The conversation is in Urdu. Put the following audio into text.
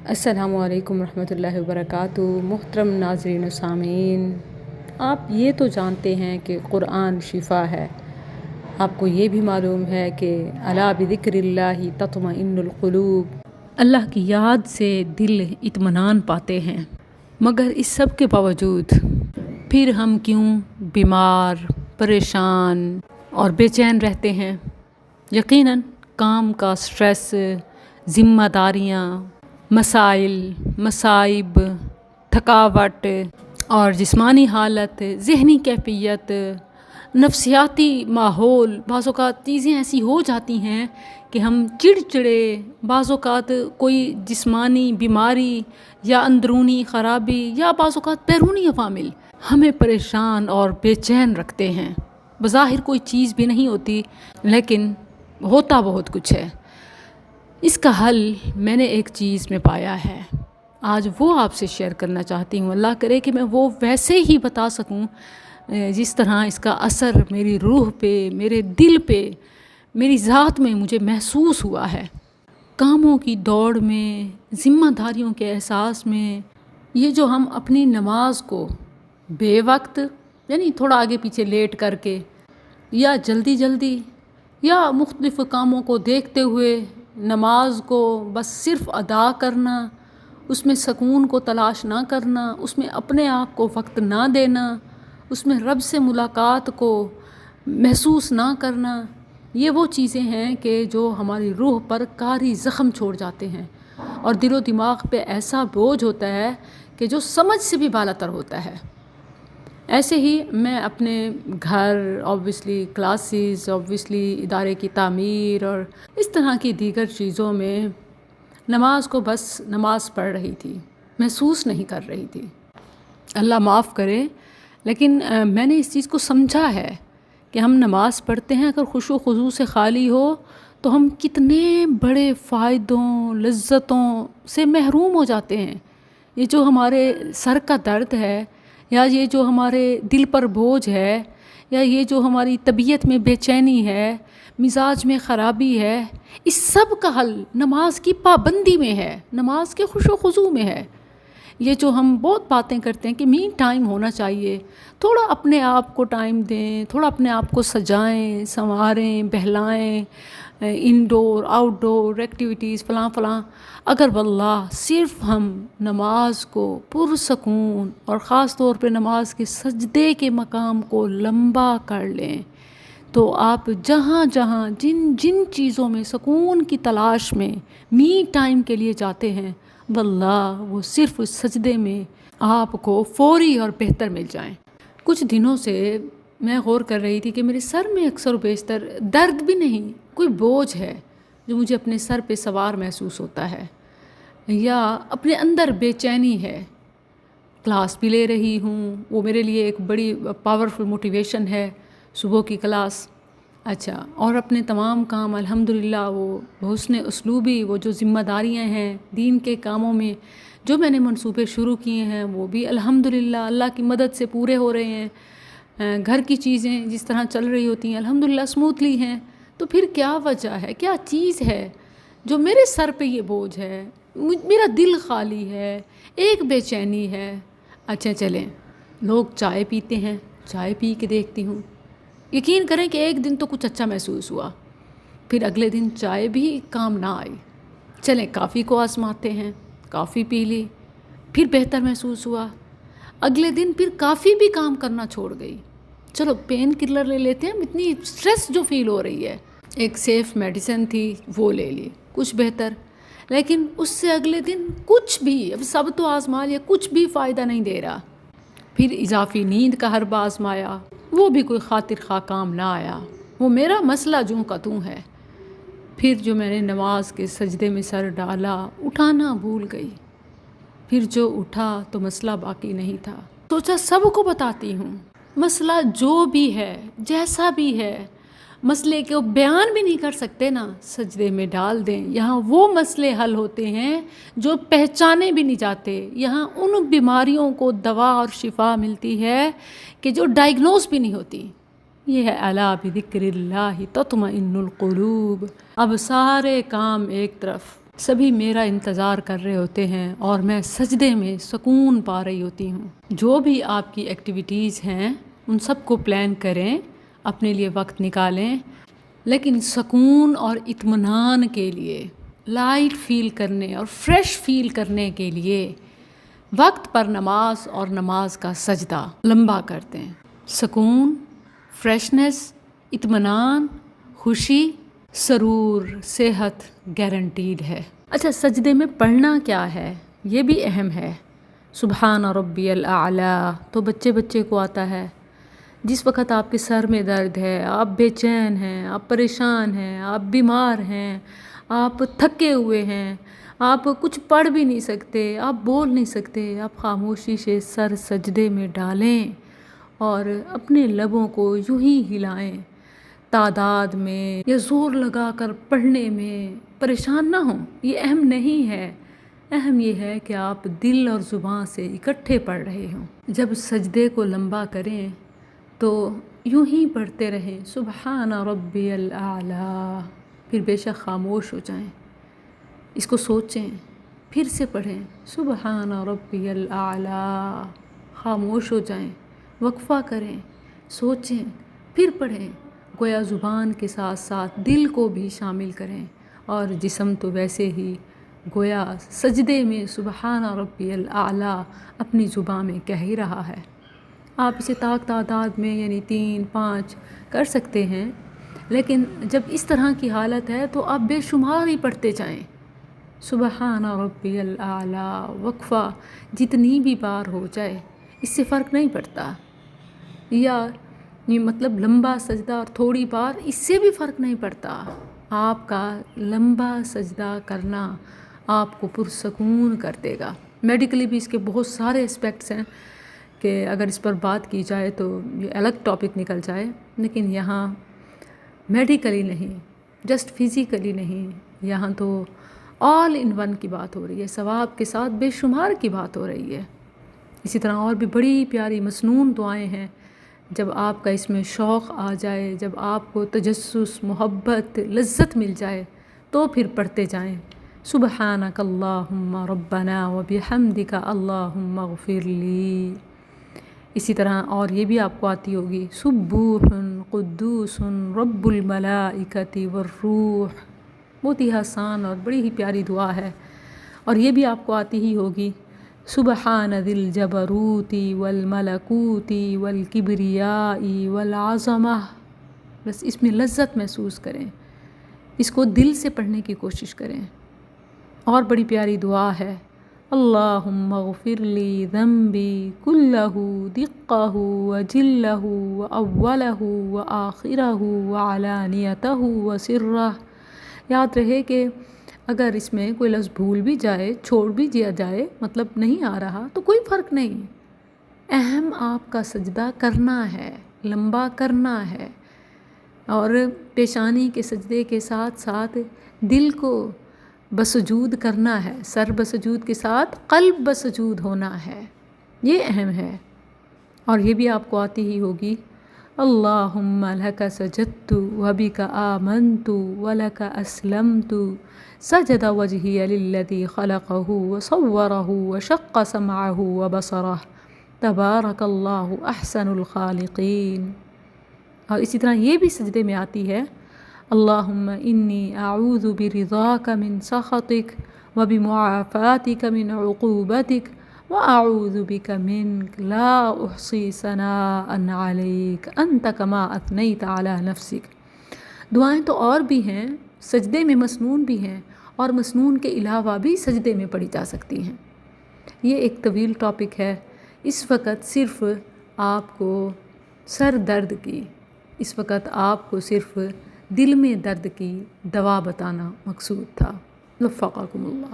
السلام علیکم ورحمۃ اللہ وبرکاتہ۔ محترم ناظرین و سامعین، آپ یہ تو جانتے ہیں کہ قرآن شفا ہے۔ آپ کو یہ بھی معلوم ہے کہ الا بذکر اللہ تطمئن القلوب، اللہ کی یاد سے دل اطمینان پاتے ہیں۔ مگر اس سب کے باوجود پھر ہم کیوں بیمار، پریشان اور بے چین رہتے ہیں؟ یقیناً کام کا سٹریس، ذمہ داریاں، مسائل، مصائب، تھکاوٹ اور جسمانی حالت، ذہنی کیفیت، نفسیاتی ماحول، بعض اوقات چیزیں ایسی ہو جاتی ہیں کہ ہم چڑچڑے، بعض اوقات کوئی جسمانی بیماری یا اندرونی خرابی یا بعض اوقات بیرونی عوامل ہمیں پریشان اور بے چین رکھتے ہیں۔ بظاہر کوئی چیز بھی نہیں ہوتی، لیکن ہوتا بہت کچھ ہے۔ اس کا حل میں نے ایک چیز میں پایا ہے، آج وہ آپ سے شیئر کرنا چاہتی ہوں۔ اللہ کرے کہ میں وہ ویسے ہی بتا سکوں جس طرح اس کا اثر میری روح پہ، میرے دل پہ، میری ذات میں مجھے محسوس ہوا ہے۔ کاموں کی دوڑ میں، ذمہ داریوں کے احساس میں، یہ جو ہم اپنی نماز کو بے وقت، یعنی تھوڑا آگے پیچھے لیٹ کر کے، یا جلدی جلدی، یا مختلف کاموں کو دیکھتے ہوئے نماز کو بس صرف ادا کرنا، اس میں سکون کو تلاش نہ کرنا، اس میں اپنے آپ کو وقت نہ دینا، اس میں رب سے ملاقات کو محسوس نہ کرنا، یہ وہ چیزیں ہیں کہ جو ہماری روح پر کاری زخم چھوڑ جاتے ہیں اور دل و دماغ پہ ایسا بوجھ ہوتا ہے کہ جو سمجھ سے بھی بالاتر ہوتا ہے۔ ایسے ہی میں اپنے گھر، آبویسلی کلاسز، آبویسلی ادارے کی تعمیر اور اس طرح کی دیگر چیزوں میں نماز کو بس نماز پڑھ رہی تھی، محسوس نہیں کر رہی تھی۔ اللہ معاف کرے، لیکن میں نے اس چیز کو سمجھا ہے کہ ہم نماز پڑھتے ہیں اگر خشوع و خضوع سے خالی ہو تو ہم کتنے بڑے فائدوں، لذتوں سے محروم ہو جاتے ہیں۔ یہ جو ہمارے سر کا درد ہے، یا یہ جو ہمارے دل پر بوجھ ہے، یا یہ جو ہماری طبیعت میں بے چینی ہے، مزاج میں خرابی ہے، اس سب کا حل نماز کی پابندی میں ہے، نماز کے خشوع و خضوع میں ہے۔ یہ جو ہم بہت باتیں کرتے ہیں کہ می ٹائم ہونا چاہیے، تھوڑا اپنے آپ کو ٹائم دیں، تھوڑا اپنے آپ کو سجائیں، سنواریں، بہلائیں، انڈور آؤٹ ڈور ایکٹیویٹیز فلاں فلاں۔ اگر واللہ صرف ہم نماز کو پرسکون اور خاص طور پہ نماز کے سجدے کے مقام کو لمبا کر لیں تو آپ جہاں جہاں جن جن چیزوں میں سکون کی تلاش میں می ٹائم کے لیے جاتے ہیں، واللہ وہ صرف اس سجدے میں آپ کو فوری اور بہتر مل جائیں۔ کچھ دنوں سے میں غور کر رہی تھی کہ میرے سر میں اکثر و بیشتر درد بھی نہیں، کوئی بوجھ ہے جو مجھے اپنے سر پہ سوار محسوس ہوتا ہے، یا اپنے اندر بے چینی ہے۔ کلاس بھی لے رہی ہوں، وہ میرے لیے ایک بڑی پاورفل موٹیویشن ہے، صبح کی کلاس۔ اچھا، اور اپنے تمام کام الحمدللہ وہ بحسن اسلوبی، وہ جو ذمہ داریاں ہیں دین کے کاموں میں جو میں نے منصوبے شروع کیے ہیں، وہ بھی الحمدللہ اللہ کی مدد سے پورے ہو رہے ہیں۔ گھر کی چیزیں جس طرح چل رہی ہوتی ہیں الحمدللہ اسموتھلی ہیں۔ تو پھر کیا وجہ ہے، کیا چیز ہے جو میرے سر پہ یہ بوجھ ہے؟ میرا دل خالی ہے، ایک بے چینی ہے۔ اچھا چلیں، لوگ چائے پیتے ہیں، چائے پی کے دیکھتی ہوں، یقین کریں کہ ایک دن تو کچھ اچھا محسوس ہوا، پھر اگلے دن چائے بھی کام نہ آئی۔ چلیں کافی کو آزماتے ہیں، کافی پی لی، پھر بہتر محسوس ہوا۔ اگلے دن پھر کافی بھی کام کرنا چھوڑ گئی، چلو پین کلر لے لیتے ہیں، اتنی سٹریس جو فیل ہو رہی ہے، ایک سیف میڈیسن تھی وہ لے لی، کچھ بہتر۔ لیکن اس سے اگلے دن کچھ بھی، اب سب تو آزما لیا، کچھ بھی فائدہ نہیں دے رہا۔ پھر اضافی نیند کا حربہ آزمایا، وہ بھی کوئی خاطر خواہ کام نہ آیا، وہ میرا مسئلہ جوں کا توں ہے۔ پھر جو میں نے نماز کے سجدے میں سر ڈالا، اٹھانا بھول گئی، پھر جو اٹھا تو مسئلہ باقی نہیں تھا۔ سوچا سب کو بتاتی ہوں، مسئلہ جو بھی ہے، جیسا بھی ہے، مسئلے کو بیان بھی نہیں کر سکتے نا، سجدے میں ڈال دیں۔ یہاں وہ مسئلے حل ہوتے ہیں جو پہچانے بھی نہیں جاتے، یہاں ان بیماریوں کو دوا اور شفا ملتی ہے کہ جو ڈائیگنوز بھی نہیں ہوتی۔ یہ ہے الا بذکر اللہ تطمئن القلوب۔ اب سارے کام ایک طرف، سبھی میرا انتظار کر رہے ہوتے ہیں اور میں سجدے میں سکون پا رہی ہوتی ہوں۔ جو بھی آپ کی ایکٹیویٹیز ہیں ان سب کو پلان کریں، اپنے لیے وقت نکالیں، لیکن سکون اور اطمینان کے لیے، لائٹ فیل کرنے اور فریش فیل کرنے کے لیے وقت پر نماز اور نماز کا سجدہ لمبا کرتے ہیں۔ سکون، فریشنس، اطمینان، خوشی، سرور، صحت گارنٹیڈ ہے۔ اچھا، سجدے میں پڑھنا کیا ہے یہ بھی اہم ہے۔ سبحان ربی الاعلیٰ تو بچے کو آتا ہے۔ جس وقت آپ کے سر میں درد ہے، آپ بے چین ہیں، آپ پریشان ہیں، آپ بیمار ہیں، آپ تھکے ہوئے ہیں، آپ کچھ پڑھ بھی نہیں سکتے، آپ بول نہیں سکتے، آپ خاموشی سے سر سجدے میں ڈالیں اور اپنے لبوں کو یوں ہی ہلائیں۔ تعداد میں یا زور لگا کر پڑھنے میں پریشان نہ ہوں، یہ اہم نہیں ہے۔ اہم یہ ہے کہ آپ دل اور زبان سے اکٹھے پڑھ رہے ہوں۔ جب سجدے کو لمبا کریں تو یوں ہی پڑھتے رہیں، سبحان ربی الاعلیٰ، پھر بے شک خاموش ہو جائیں، اس کو سوچیں، پھر سے پڑھیں، سبحان ربی الاعلیٰ، خاموش ہو جائیں، وقفہ کریں، سوچیں، پھر پڑھیں۔ گویا زبان کے ساتھ ساتھ دل کو بھی شامل کریں، اور جسم تو ویسے ہی گویا سجدے میں سبحان ربی الاعلیٰ اپنی زبان میں کہہ ہی رہا ہے۔ آپ اسے تعداد میں یعنی 3، 5 کر سکتے ہیں، لیکن جب اس طرح کی حالت ہے تو آپ بے شمار ہی پڑھتے جائیں، سبحان ربی الاعلیٰ۔ وقفہ جتنی بھی بار ہو جائے اس سے فرق نہیں پڑتا، یا مطلب لمبا سجدہ اور تھوڑی بار، اس سے بھی فرق نہیں پڑتا۔ آپ کا لمبا سجدہ کرنا آپ کو پرسکون کر دے گا۔ میڈیکلی بھی اس کے بہت سارے اسپیکٹس ہیں کہ اگر اس پر بات کی جائے تو یہ الگ ٹاپک نکل جائے، لیکن یہاں میڈیکلی نہیں، جسٹ فزیکلی نہیں، یہاں تو آل ان ون کی بات ہو رہی ہے، ثواب کے ساتھ بے شمار کی بات ہو رہی ہے۔ اسی طرح اور بھی بڑی پیاری مسنون دعائیں ہیں، جب آپ کا اس میں شوق آ جائے، جب آپ کو تجسس، محبت، لذت مل جائے تو پھر پڑھتے جائیں، سبحانک اللہم ربنا وبحمدک اللہم اغفر لی۔ اسی طرح اور یہ بھی آپ کو آتی ہوگی، سبوح قدوس رب الملائکۃ والروح، بہت ہی آسان اور بڑی ہی پیاری دعا ہے۔ اور یہ بھی آپ کو آتی ہی ہوگی، سبحان ذی الجبروت والملکوت والکبریاء والعظمہ۔ بس اس میں لذت محسوس کریں، اس کو دل سے پڑھنے کی کوشش کریں۔ اور بڑی پیاری دعا ہے، اللہم اغفر لی ذنبی کلہ دقہ وجلہ واولہ وآخرہ وعلانیتہ وسرہ۔ یاد رہے کہ اگر اس میں کوئی لفظ بھول بھی جائے، چھوڑ بھی دیا جائے، مطلب نہیں آ رہا تو کوئی فرق نہیں، اہم آپ کا سجدہ کرنا ہے، لمبا کرنا ہے، اور پیشانی کے سجدے کے ساتھ ساتھ دل کو بسجود کرنا ہے، سر بسجود کے ساتھ قلب بسجود ہونا ہے، یہ اہم ہے۔ اور یہ بھی آپ کو آتی ہی ہوگی، اللہم لک سجدت وبک آمنت ولک اسلمت سجد وجہی للذی خلقہ وصورہ وشق سمعہ وبصرہ تبارک اللہ احسن الخالقین۔ اور اسی طرح یہ بھی سجدے میں آتی ہے، اللہم انی اعوذ برضاک من سخطک وبمعافاتک من عقوبتک وأعوذ بك منك لا أحصي ثناء عليك أنت كما أثنيت على نفسك۔ دعائیں تو اور بھی ہیں، سجدے میں مسنون بھی ہیں، اور مسنون کے علاوہ بھی سجدے میں پڑھی جا سکتی ہیں۔ یہ ایک طویل ٹاپک ہے، اس وقت صرف آپ کو سر درد کی، اس وقت آپ کو صرف دل میں درد کی دوا بتانا مقصود تھا۔ وفقکم اللہ۔